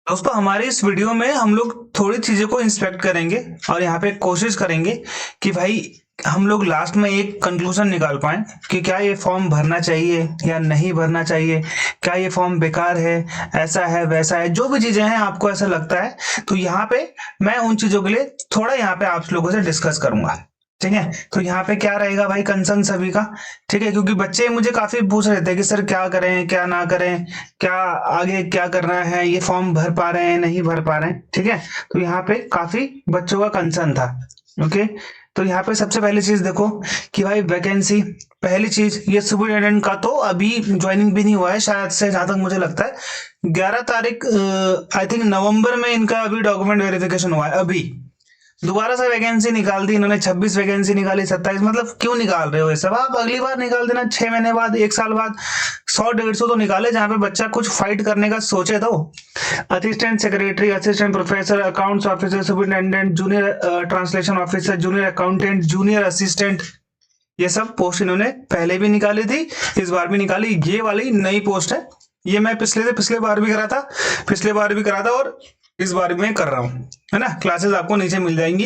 दोस्तों हमारे इस वीडियो में हम लोग थोड़ी चीज़ों को इंस्पेक्ट करेंगे और यहाँ पे कोशिश करेंगे कि भाई हम लोग लास्ट में एक कंक्लूजन निकाल पाएं कि क्या ये फॉर्म भरना चाहिए या नहीं भरना चाहिए, क्या ये फॉर्म बेकार है, ऐसा है वैसा है, जो भी चीज़ें हैं आपको ऐसा लगता है तो यहाँ पे मैं उन चीज़ों के लिए थोड़ा यहाँ पे आप लोगों से डिस्कस करूंगा। ठीक है, तो यहाँ पे क्या रहेगा भाई, कंसर्न सभी का। ठीक है, क्योंकि बच्चे मुझे काफी पूछ रहे थे कि सर क्या करें क्या ना करें, क्या आगे क्या करना है, ये फॉर्म भर पा रहे हैं नहीं भर पा रहे हैं। ठीक है, तो यहाँ पे काफी बच्चों का कंसर्न था। ओके, तो यहाँ पे सबसे पहली चीज देखो कि भाई वैकेंसी, पहली चीज ये सुपरिटेंडेंट का तो अभी ज्वाइनिंग भी नहीं हुआ है शायद से, जहां तक मुझे लगता है 11 तारीख आई थिंक नवंबर में इनका अभी डॉक्यूमेंट वेरिफिकेशन हुआ है। अभी दोबारा से वैकेंसी निकाल दी इन्होंने, 26 वैकेंसी निकाली, 27, मतलब क्यों निकाल रहे हो ये सब? आप अगली बार निकाल देना, 6 महीने बाद, 1 साल बाद 100-150 तो निकाले जहां पे बच्चा कुछ फाइट करने का सोचे। तो assistant secretary, assistant professor, accounts officer, superintendent, junior translation officer, junior accountant, junior assistant, ये सब पोस्ट इन्होंने पहले भी निकाली थी, इस बार भी निकाली। ये वाली नई पोस्ट है, ये मैं पिछले बार भी करा था, पिछले बार भी करा था और इस बार भी मैं कर रहा हूँ, है ना। क्लासेस आपको नीचे मिल जाएंगी,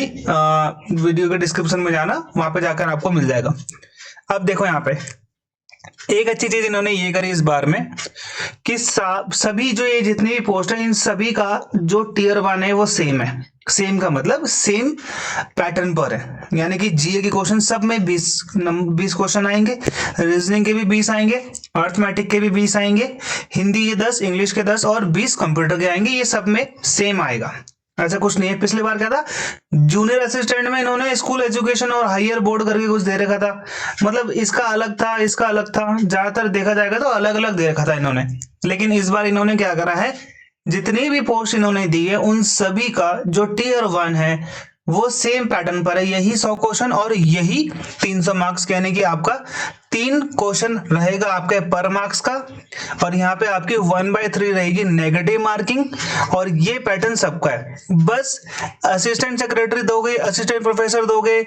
वीडियो के डिस्क्रिप्शन में जाना, वहां पे जाकर आपको मिल जाएगा। अब देखो यहाँ पे एक अच्छी चीज इन्होंने ये करी इस बार में कि सभी जो ये जितनी भी पोस्ट है इन सभी का जो टीयर 1 है वो सेम है। सेम का मतलब सेम पैटर्न पर है, यानी कि जीए के क्वेश्चन सब में 20 क्वेश्चन आएंगे, रीजनिंग के भी 20 आएंगे, अर्थमेटिक के भी 20 आएंगे, हिंदी के 10, इंग्लिश के 10 और 20 कंप्यूटर के आएंगे। ये सब में सेम आएगा, ऐसा कुछ नहीं है। पिछली बार क्या था, जूनियर असिस्टेंट में इन्होंने स्कूल एजुकेशन और हायर बोर्ड करके कुछ दे रखा था, मतलब इसका अलग था इसका अलग था, ज्यादातर देखा जाएगा तो अलग अलग दे रखा था इन्होंने। लेकिन इस बार इन्होंने क्या करा है, जितनी भी पोस्ट इन्होंने दी है उन सभी का जो टीयर 1 है वो सेम पैटर्न पर है, यही 100 क्वेश्चन और यही 300 मार्क्स, यानी कि आपका 3 क्वेश्चन रहेगा आपके पर मार्क्स का, और यहाँ पे आपकी 1/3 रहेगी नेगेटिव मार्किंग, और ये पैटर्न सबका है। बस असिस्टेंट सेक्रेटरी दोगे, असिस्टेंट प्रोफेसर दोगे,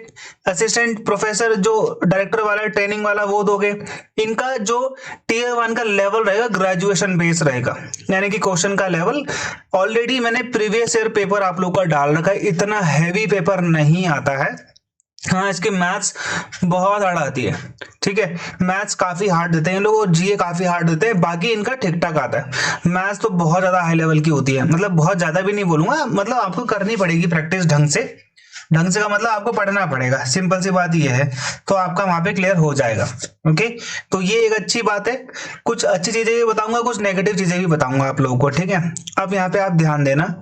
असिस्टेंट प्रोफेसर जो डायरेक्टर वाला ट्रेनिंग वाला वो दोगे, इनका जो टीयर 1 का लेवल रहेगा ग्रेजुएशन बेस रहेगा, यानी कि क्वेश्चन का लेवल। ऑलरेडी मैंने प्रीवियस ईयर पेपर आप लोग का डाल रखा है, इतना हैवी पेपर नहीं आता है। हाँ, इसकी मैथ्स बहुत हार्ड आती है। ठीक है, मैथ्स काफी हार्ड देते हैं लोग और जीए काफी हार्ड देते हैं, बाकी इनका ठीक ठाक आता है। मैथ्स तो बहुत ज्यादा हाई लेवल की होती है, मतलब बहुत ज्यादा भी नहीं बोलूंगा, मतलब आपको करनी पड़ेगी प्रैक्टिस ढंग से। ढंग से का मतलब आपको पढ़ना पड़ेगा, सिंपल सी बात ये है, तो आपका वहां पे क्लियर हो जाएगा। ओके, तो ये एक अच्छी बात है। कुछ अच्छी चीजें भी बताऊंगा, कुछ नेगेटिव चीजें भी बताऊंगा आप लोगों को। ठीक है, अब यहाँ पे आप ध्यान देना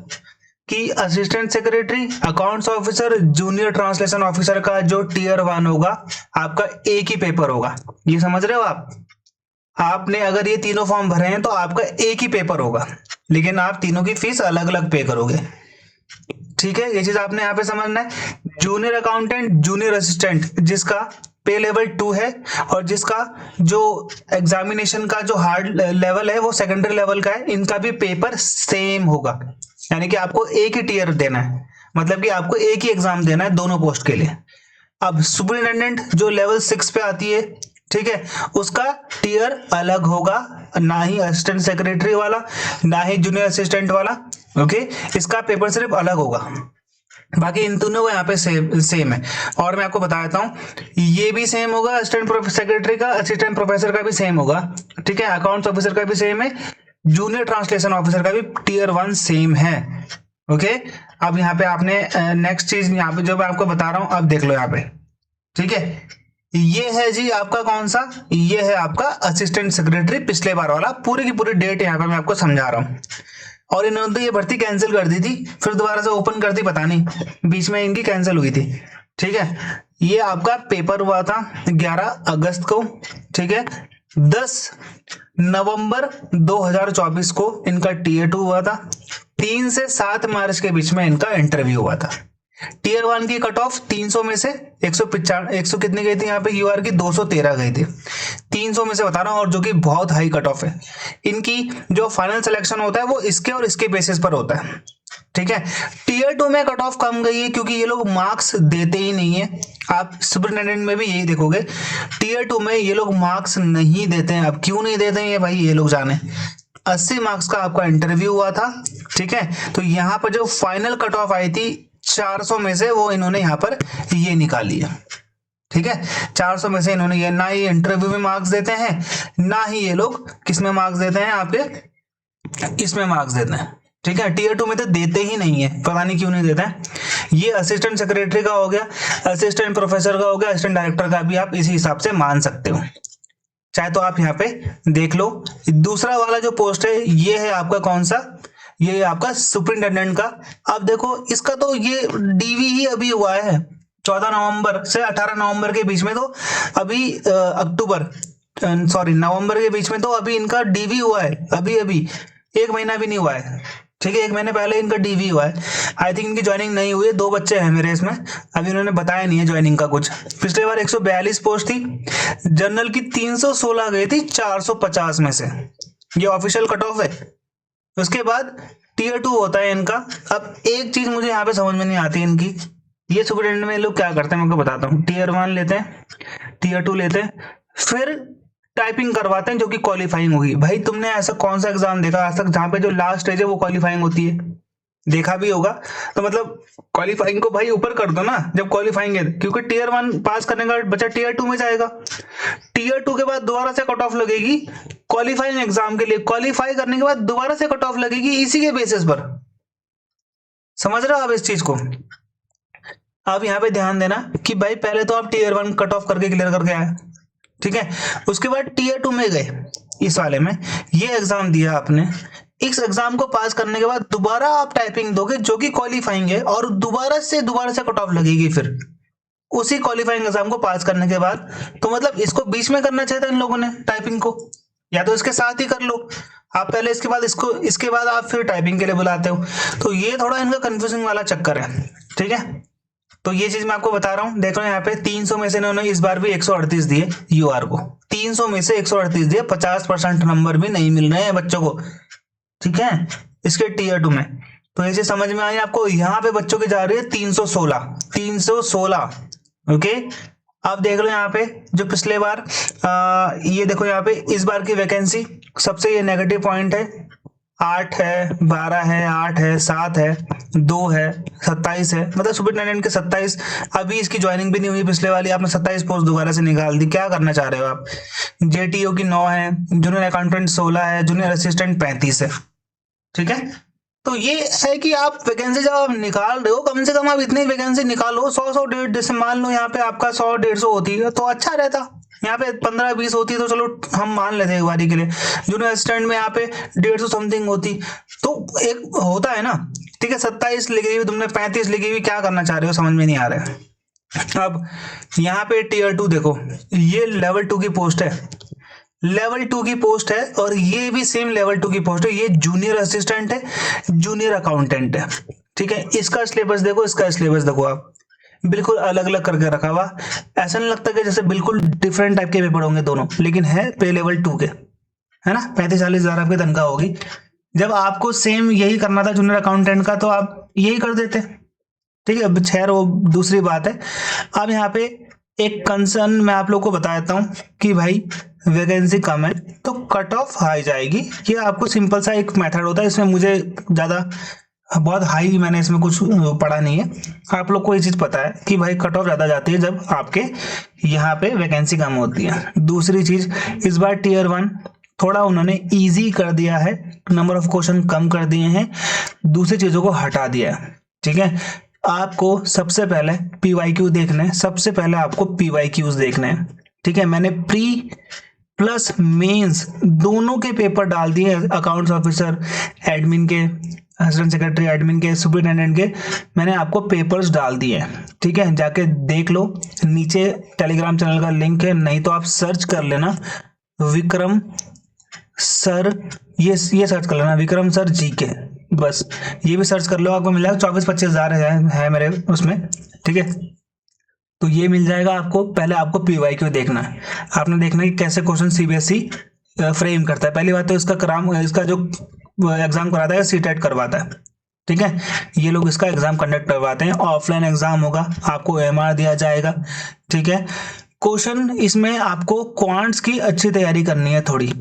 कि assistant secretary, accounts officer, junior translation officer का जो टीयर 1 होगा आपका एक ही पेपर होगा। ये समझ रहे हो आप? आपने अगर ये तीनों फॉर्म भरे हैं तो आपका एक ही पेपर होगा, लेकिन आप तीनों की फीस अलग अलग पे करोगे। ठीक है, ये चीज आपने यहाँ पे समझना है। जूनियर अकाउंटेंट, जूनियर असिस्टेंट, जिसका पे लेवल 2 है और जिसका जो एग्जामिनेशन का जो हार्ड लेवल है वो सेकेंडरी लेवल का है, इनका भी पेपर सेम होगा, यानी कि आपको एक ही टीयर देना है, मतलब कि आपको एक ही एग्जाम देना है दोनों पोस्ट के लिए। अब सुपरिटेंडेंट जो लेवल 6 पे आती है, ठीक है, उसका टीयर अलग होगा, ना ही असिस्टेंट सेक्रेटरी वाला ना ही जूनियर असिस्टेंट वाला। ओके, इसका पेपर सिर्फ अलग होगा, बाकी इन दोनों को यहाँ पे सेम है। और मैं आपको बता देता हूँ ये भी सेम होगा, असिस्टेंट सेक्रेटरी का, असिस्टेंट प्रोफेसर का भी सेम होगा। ठीक है, अकाउंट्स ऑफिसर का भी सेम है, जूनियर ट्रांसलेशन ऑफिसर का भी टीयर 1 सेम है। ओके, अब यहाँ पे आपने नेक्स्ट चीज यहाँ पे जो मैं आपको बता रहा हूँ, अब देख लो यहाँ पे। ठीक है, ये है जी आपका कौन सा, ये है आपका असिस्टेंट सेक्रेटरी पिछले बार वाला, पूरी की पूरी डेट यहाँ पे मैं आपको समझा रहा हूँ। और इन्होंने तो ये भर्ती कैंसिल कर दी थी, फिर दोबारा से ओपन कर दी, पता नहीं बीच में इनकी कैंसिल हुई थी। ठीक है, ये आपका पेपर हुआ था 11 अगस्त को। ठीक है, 10 नवंबर 2024 को इनका टीयर 2 हुआ था, 3 से 7 मार्च के बीच में इनका इंटरव्यू हुआ था। टीयर 1 की कट ऑफ 300 में से 195 कितनी गई थी यहाँ पे, यूआर की 213 गई थी, 300 में से बता रहा हूँ, और जो कि बहुत हाई कट ऑफ है। इनकी जो फाइनल सिलेक्शन होता है वो इसके और इसके बेसिस पर होता है। ठीक है, टीयर 2 में कट ऑफ कम गई है क्योंकि ये लोग मार्क्स देते ही नहीं है। आप सुपरिटेंडेंट में भी यही देखोगे, टीयर 2 में ये लोग मार्क्स नहीं देते हैं। अब क्यों नहीं देते हैं ये भाई ये लोग जाने। 80 मार्क्स का आपका इंटरव्यू हुआ था। ठीक है। तो यहाँ पर जो फाइनल कट ऑफ आई थी 400 में से, वो इन्होंने यहाँ पर ये निकाली है। ठीक है, 400 में से इन्होंने ये, ना ये इंटरव्यू में मार्क्स देते हैं, ना ही ये लोग किस में मार्क्स देते हैं, आपके इसमें मार्क्स देते हैं। ठीक है, टीयर 2 में तो देते ही नहीं है, पता नहीं क्यों नहीं देते हैं। ये असिस्टेंट सेक्रेटरी का हो गया, असिस्टेंट प्रोफेसर का हो गया, असिस्टेंट डायरेक्टर का भी आप इसी हिसाब से मान सकते हो, चाहे तो आप यहाँ पे देख लो। दूसरा वाला जो पोस्ट है ये है आपका कौन सा, ये आपका सुपरिंटेंडेंट का। अब देखो इसका तो ये डीवी ही अभी हुआ है 14 नवंबर से 18 नवंबर के बीच में, तो अभी नवंबर के बीच में तो अभी इनका डीवी हुआ है, अभी 1 महीना भी नहीं हुआ है। ठीक है, 1 महीने पहले इनका डीवी हुआ है। आई थिंक इनकी ज्वाइनिंग नहीं हुई है, 2 बच्चे हैं मेरे इसमें, अभी उन्होंने बताया नहीं है ज्वाइनिंग का कुछ। पिछले बार 142 पोस्ट थी, जनरल की 316 गई थी 450 में से, ये ऑफिशियल कट ऑफ है। उसके बाद टीयर 2 होता है इनका। अब एक चीज मुझे यहाँ पे समझ में नहीं आती इनकी, ये सुपरिटेंडेंट में लोग क्या करते हैं मैं आपको बताता हूँ। टीयर 1 लेते हैं, टीयर 2 लेते हैं, फिर टाइपिंग करवाते हैं जो कि क्वालिफाइंग होगी। भाई तुमने ऐसा कौन सा एग्जाम देखा आज तक जहां पे जो लास्ट स्टेज है वो क्वालिफाइंग होती है? देखा भी होगा तो मतलब क्वालिफाइंग को भाई ऊपर कर दो ना जब क्वालिफाइंग है, क्योंकि टीयर 1 पास करने का बच्चा टीयर 2 में जाएगा। टीयर 2 के बाद दोबारा से कट ऑफ लगेगी क्वालिफाइंग एग्जाम के लिए, क्वालिफाई करने के बाद दोबारा से कट ऑफ लगेगी इसी के बेसिस पर। समझ रहे हो आप इस चीज को? आप यहाँ पे ध्यान देना कि भाई पहले तो आप टीयर 1 कट ऑफ करके क्लियर करके आए, ठीक है, उसके बाद टीयर 2 में गए, इस वाले में ये एग्जाम दिया आपने, इस एग्जाम को पास करने के बाद दोबारा आप टाइपिंग दोगे जो कि क्वालिफाइंग है, और दोबारा से कट ऑफ लगेगी फिर उसी क्वालिफाइंग एग्जाम को पास करने के बाद। तो मतलब इसको बीच में करना चाहिए था इन लोगों ने टाइपिंग को, या तो इसके साथ ही कर लो आप पहले, इसके बाद इसको, इसके बाद आप फिर टाइपिंग के लिए बुलाते हो। तो ये थोड़ा इनका कंफ्यूजिंग वाला चक्कर है। ठीक है, तो ये चीज मैं आपको बता रहा हूं। देखो यहाँ पे 300 में से इन्होंने इस बार भी 138 दिए यूआर को, 300 में से 138 दिए, 50% नंबर भी नहीं मिल रहे हैं बच्चों को। ठीक है, इसके टीयर 2 में तो ऐसे समझ में आई आपको। यहाँ पे बच्चों की जा रही है 316। ओके, अब देख लो यहाँ पे जो पिछले बार ये देखो यहाँ पे इस बार की वैकेंसी, सबसे ये नेगेटिव पॉइंट है, 8 है, 12 है, 8 है, 7 है, 2 है, 27 है, मतलब सुपरिटेंडेंट के 27। अभी इसकी ज्वाइनिंग भी नहीं हुई, पिछले वाली आपने 27 पोस्ट दोबारा से निकाल दी, क्या करना चाह रहे हो आप? जेटीओ की 9 है, जूनियर अकाउंटेंट 16 है, जूनियर असिस्टेंट 35 है। ठीक है, तो ये है कि आप वैकेंसी जब आप निकाल रहे हो, कम से कम आप इतनी वैकेंसी निकालो, 100 150, जैसे मान लो यहाँ पे आपका 100 150 होती है तो अच्छा रहता। यहाँ पे 15-20 होती है तो चलो हम मान लेते हैं एक बारी के लिए। जूनियर असिस्टेंट में यहाँ पे 150 समथिंग होती तो एक होता है ना। ठीक है, 27 लिखी हुई तुमने, 35 लिखी हुई, क्या करना चाह रहे हो समझ में नहीं आ रहा है। अब यहाँ पे टीयर 2 देखो, ये लेवल 2 की पोस्ट है, लेवल 2 की पोस्ट है, और ये भी सेम लेवल 2 की पोस्ट है। ये जूनियर असिस्टेंट है, जूनियर अकाउंटेंट है। ठीक है, इसका सिलेबस देखो, इसका सिलेबस देखो, आप बिल्कुल अलग अलग करके रखा हुआ, ऐसा नहीं लगता कि जैसे बिल्कुल डिफरेंट टाइप के पेपर होंगे दोनों, लेकिन है पे लेवल 2 के, है ना। 35-40 हजार आपकी तनख्वाह होगी। जब आपको सेम यही करना था जूनियर अकाउंटेंट का तो आप यही कर देते। ठीक है, अब खैर वो दूसरी बात है। अब यहाँ पे एक कंसर्न मैं आप लोग को बता देता हूँ कि भाई वैकेंसी कम है तो कट ऑफ हाई जाएगी। ये आपको सिंपल सा एक मेथड होता है, इसमें मुझे ज्यादा बहुत हाई मैंने इसमें कुछ पढ़ा नहीं है। आप लोग को ये चीज पता है कि भाई कट ऑफ ज्यादा जाती है जब आपके यहाँ पे वैकेंसी कम होती है। दूसरी चीज, इस बार टीयर 1 थोड़ा उन्होंने इजी कर दिया है, नंबर ऑफ क्वेश्चन कम कर दिए हैं, दूसरी चीजों को हटा दिया है। ठीक है, आपको सबसे पहले पीवाईक्यू देखना है, सबसे पहले आपको पीवाईक्यूज देखना है। ठीक है, मैंने प्री प्लस मेंस दोनों के पेपर डाल दिए, अकाउंट्स ऑफिसर एडमिन के, असिस्टेंट सेक्रेटरी एडमिन के, सुपरिटेंडेंट के, मैंने आपको पेपर्स डाल दिए। ठीक है, जाके देख लो, नीचे टेलीग्राम चैनल का लिंक है, नहीं तो आप सर्च कर लेना विक्रम सर, ये सर्च कर लेना विक्रम सर जीके, बस ये भी सर्च कर लो, आपको मिल जाएगा। 24-25 हजार है मेरे उसमें। ठीक है, तो ये मिल जाएगा आपको। पहले आपको पीवाईक्यू देखना है, आपने देखना है कि कैसे क्वेश्चन सीबीएसई फ्रेम करता है। पहली बात तो इसका जो एग्जाम कराता है सीटेट करवाता है। ठीक है, ये लोग इसका एग्जाम कंडक्ट करवाते हैं, ऑफलाइन एग्जाम होगा, आपको एमआर दिया जाएगा। ठीक है, क्वेश्चन इसमें आपको क्वांट्स की अच्छी तैयारी करनी है थोड़ी।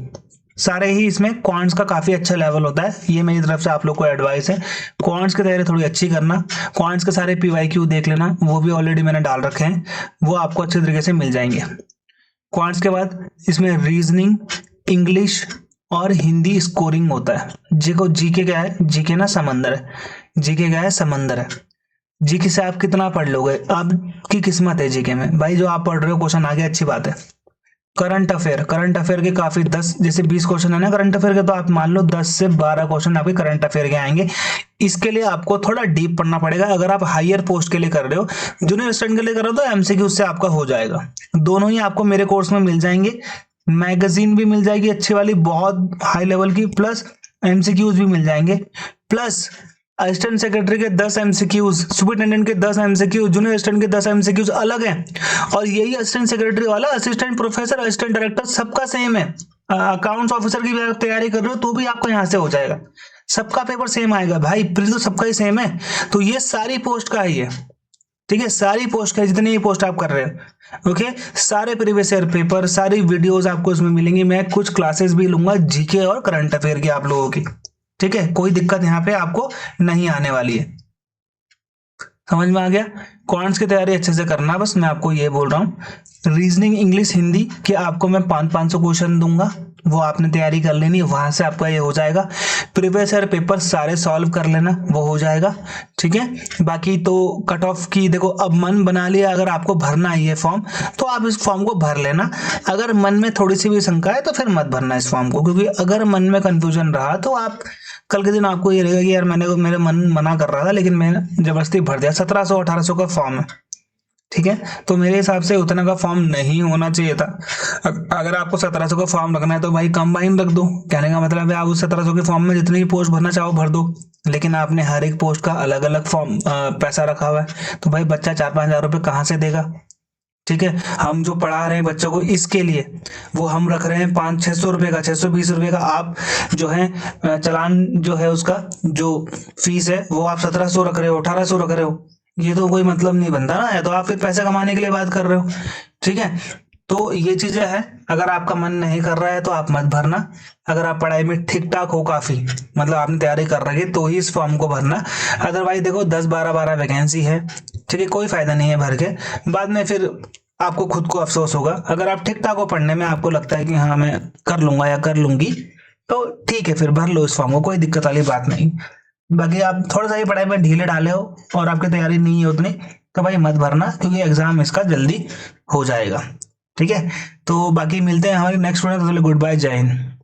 सारे ही इसमें क्वांट्स का काफी अच्छा लेवल होता है, ये मेरी तरफ से आप लोग को एडवाइस है। क्वांट्स की तैयारी थोड़ी अच्छी करना, क्वांट्स के सारे PYQ देख लेना, वो भी ऑलरेडी मैंने डाल रखे हैं, वो आपको अच्छे तरीके से मिल जाएंगे। क्वांट्स के बाद इसमें रीजनिंग, इंग्लिश और हिंदी स्कोरिंग होता है। जीके क्या है, जीके ना समंदर है, जीके क्या है, समंदर है। जीके से आप कितना पढ़ लोगे, आपकी किस्मत है जीके में भाई, जो आप पढ़ रहे हो क्वेश्चन आ गया, अच्छी बात है। करंट अफेयर के काफी 10 जैसे 20 क्वेश्चन है ना करंट अफेयर के, तो आप मान लो 10 से 12 क्वेश्चन आपके करंट अफेयर के आएंगे। इसके लिए आपको थोड़ा डीप पढ़ना पड़ेगा। अगर आप हायर पोस्ट के लिए कर रहे हो, जूनियर स्टूडेंट के लिए कर रहे हो, तो MCQ से आपका हो जाएगा। दोनों ही आपको मेरे कोर्स में मिल जाएंगे, मैगजीन भी मिल जाएगी अच्छी वाली, बहुत हाई लेवल की, प्लस MCQs भी मिल जाएंगे, प्लस असिस्टेंट सेक्रेटरी के 10 MCQs, सुपरिटेंडेंट के 10 MCQs, जूनियर असिस्टेंट के 10 MCQs अलग हैं। और यही असिस्टेंट सेक्रेटरी वाला, असिस्टेंट प्रोफेसर, असिस्टेंट डायरेक्टर सबका सेम है। अकाउंट्स ऑफिसर की भी तैयारी कर रहे हो तो भी आपको यहाँ से हो जाएगा, सबका पेपर सेम आएगा भाई, प्रिंट तो सबका ही सेम है। तो ये सारी पोस्ट का ही है, ठीक है, सारी पोस्ट का, जितनी ही पोस्ट आप कर रहे हो, ओके। सारे प्रीवियस ईयर पेपर, सारी वीडियोस आपको इसमें मिलेंगी। मैं कुछ क्लासेस भी लूंगा जीके और करंट अफेयर की आप लोगों की, ठीक है, कोई दिक्कत यहाँ पे आपको नहीं आने वाली है। समझ में आ गया? क्वांट्स की तैयारी अच्छे से करना, बस मैं आपको ये बोल रहा हूँ। रीजनिंग, इंग्लिश, हिंदी के आपको मैं 500 क्वेश्चन दूंगा, वो आपने तैयारी कर लेनी है, वहां से आपका ये हो जाएगा। प्रीवियस ईयर पेपर सारे सॉल्व कर लेना, वो हो जाएगा, ठीक है। बाकी तो कट ऑफ की देखो, अब मन बना लिया, अगर आपको भरना है ये फॉर्म तो आप इस फॉर्म को भर लेना। अगर मन में थोड़ी सी भी शंका है तो फिर मत भरना इस फॉर्म को, क्योंकि अगर मन में कंफ्यूजन रहा तो आप कल के दिन आपको ये रहेगा कि यार मेरे मन मना कर रहा था लेकिन मैंने जबरदस्ती भर दिया। 1700-1800 का फॉर्म है, ठीक है, तो मेरे हिसाब से उतना का फॉर्म नहीं होना चाहिए था। अगर आपको 1700 का फॉर्म रखना है तो भाई कंबाइन रख दो, कहने का मतलब है आप उस 1700 के फॉर्म में जितनी भी पोस्ट भरना चाहो भर दो, लेकिन आपने हर एक पोस्ट का अलग अलग फॉर्म पैसा रखा हुआ है, तो भाई बच्चा 4-5 हजार रुपये कहाँ से देगा, ठीक है। हम जो पढ़ा रहे हैं बच्चों को इसके लिए, वो हम रख रहे हैं 500-600 रुपये का, 620 रुपये का। आप जो है चालान जो है उसका जो फीस है वो आप 1700 रख रहे हो, 1800 रख रहे हो, ये तो कोई मतलब नहीं बनता ना, या तो आप फिर पैसे कमाने के लिए बात कर रहे हो, ठीक है। तो ये चीजें हैं, अगर आपका मन नहीं कर रहा है तो आप मत भरना। अगर आप पढ़ाई में ठीक ठाक हो काफी, मतलब आपने तैयारी कर रखी है, तो ही इस फॉर्म को भरना। अदरवाइज देखो 10-12 वैकेंसी है, ठीक है, कोई फायदा नहीं है भर के, बाद में फिर आपको खुद को अफसोस होगा। अगर आप ठीक ठाक हो पढ़ने में, आपको लगता है कि हाँ मैं कर लूंगा या कर लूंगी, तो ठीक है, फिर भर लो इस फॉर्म को, कोई दिक्कत वाली बात नहीं। बाकी आप थोड़ा सा ही पढ़ाई में ढीले डाले हो और आपकी तैयारी नहीं है उतनी, तो भाई मत भरना, क्योंकि एग्जाम इसका जल्दी हो जाएगा, ठीक है। तो बाकी मिलते हैं हमारे नेक्स्ट वीडियो में, गुड बाय, जय हिंद।